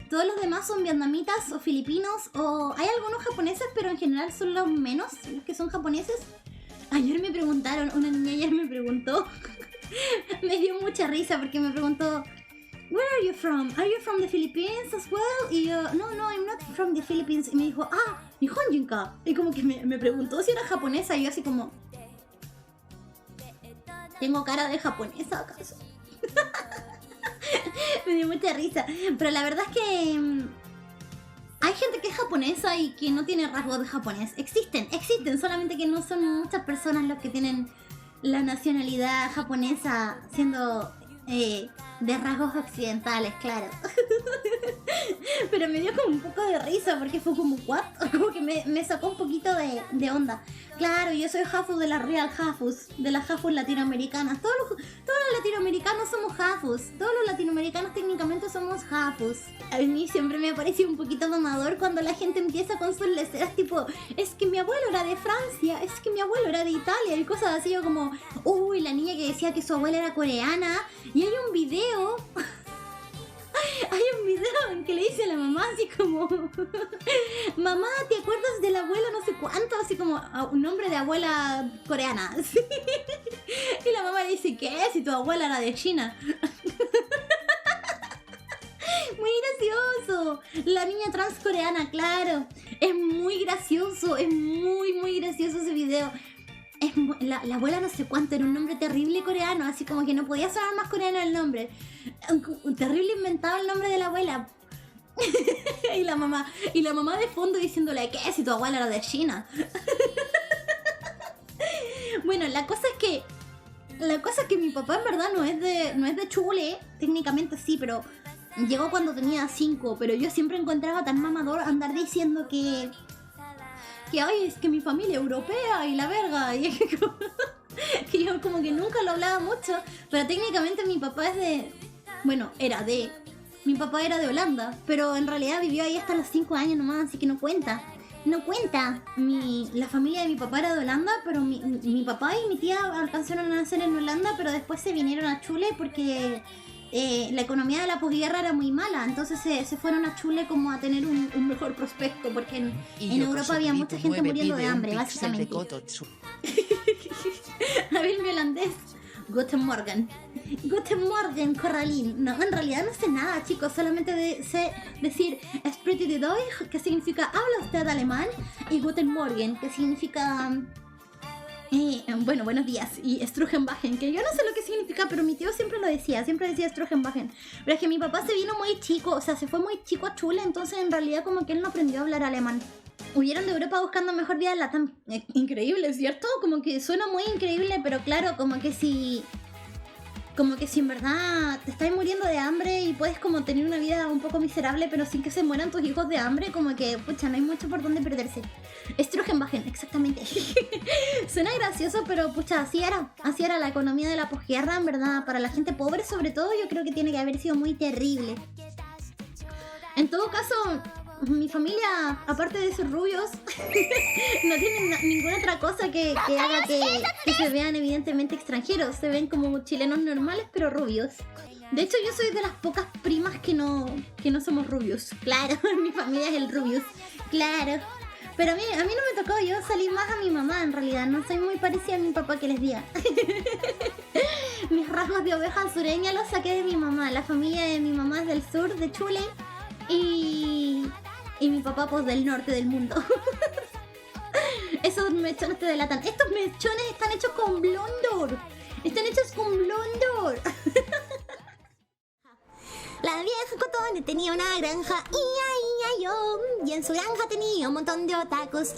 Todos los demás son vietnamitas o filipinos, o hay algunos japoneses, pero en general son los menos los que son japoneses. Ayer me preguntaron, una niña ayer me preguntó, me dio mucha risa porque me preguntó, "Where are you from? Are you from the Philippines as well?" Y yo, no, I'm not from the Philippines. Y me dijo, Nihonjin ka. Y como que me preguntó si era japonesa, y yo así como, ¿tengo cara de japonesa acaso? Me dio mucha risa. Pero la verdad es que hay gente que es japonesa y que no tiene rasgos de japonés. Existen, solamente que no son muchas personas los que tienen la nacionalidad japonesa siendo de rasgos occidentales, claro. Pero me dio como un poco de risa porque fue como, ¿what? Como que me sacó un poquito de onda. Claro, yo soy Hafus de las Real Hafus, de las Hafus latinoamericanas. Todos los latinoamericanos somos Hafus. Todos los latinoamericanos técnicamente somos Hafus. A mí siempre me ha parecido un poquito mamador cuando la gente empieza con sus leceras tipo, es que mi abuelo era de Francia, es que mi abuelo era de Italia y cosas así. Yo como, uy, la niña que decía que su abuela era coreana. Y hay un video... Hay un video en que le dice a la mamá así como, mamá, ¿te acuerdas del abuelo no sé cuánto? Así como un nombre de abuela coreana. ¿Sí? Y la mamá le dice, ¿qué? Si tu abuela era de China. Muy gracioso. La niña trans coreana, claro. Es muy gracioso, es muy gracioso ese video. La abuela no sé cuánto, era un nombre terrible coreano, así como que no podía sonar más coreano el nombre. Un terrible inventado el nombre de la abuela. y la mamá de fondo diciéndole, ¿qué? Si tu abuela era de China. Bueno, la cosa es que mi papá en verdad no es de Chule, técnicamente sí, pero llegó cuando tenía 5, pero yo siempre encontraba tan mamador andar diciendo que ay, es que mi familia europea y la verga, y que yo como que nunca lo hablaba mucho, pero técnicamente mi papá es de, bueno, mi papá era de Holanda, pero en realidad vivió ahí hasta los 5 años nomás, así que no cuenta. La familia de mi papá era de Holanda, pero mi papá y mi tía alcanzaron a nacer en Holanda, pero después se vinieron a Chile porque la economía de la posguerra era muy mala, entonces se fueron a Chile como a tener un mejor prospecto, porque en Europa había mucha gente muriendo de hambre, básicamente. A ver, mi holandés. Guten Morgen. Guten Morgen, Corralín. No, en realidad no sé nada, chicos. Solamente sé decir Sprite de Deutsch, que significa habla usted alemán, y Guten Morgen, que significa bueno, buenos días, y Strugenbachen, que yo no sé lo que significa, pero mi tío siempre decía Strugenbachen. Pero es que mi papá se vino muy chico, o sea, se fue muy chico a Chule, entonces en realidad como que él no aprendió a hablar alemán. Huyeron de Europa buscando mejor vida en Latam. Increíble, ¿cierto? Como que suena muy increíble, pero claro, como que si en verdad te estás muriendo de hambre y puedes como tener una vida un poco miserable, pero sin que se mueran tus hijos de hambre, como que, pucha, no hay mucho por dónde perderse. Strugenbachen, exactamente. Suena gracioso, pero pucha, así era la economía de la posguerra, en verdad, para la gente pobre sobre todo, yo creo que tiene que haber sido muy terrible. En todo caso, mi familia, aparte de ser rubios, no tienen ninguna otra cosa que haga que se vean evidentemente extranjeros. Se ven como chilenos normales, pero rubios. De hecho, yo soy de las pocas primas que no somos rubios. Claro, mi familia es el rubios. Claro. Pero a mí no me tocó, yo salí más a mi mamá en realidad. No soy muy parecida a mi papá, que les diga. Mis rasgos de oveja sureña los saqué de mi mamá. La familia de mi mamá es del sur, de Chule. Y mi papá pues del norte del mundo. Esos mechones te delatan. Estos mechones están hechos con blondor. La vieja Cotone tenía una granja, y en su granja tenía un montón de otakus,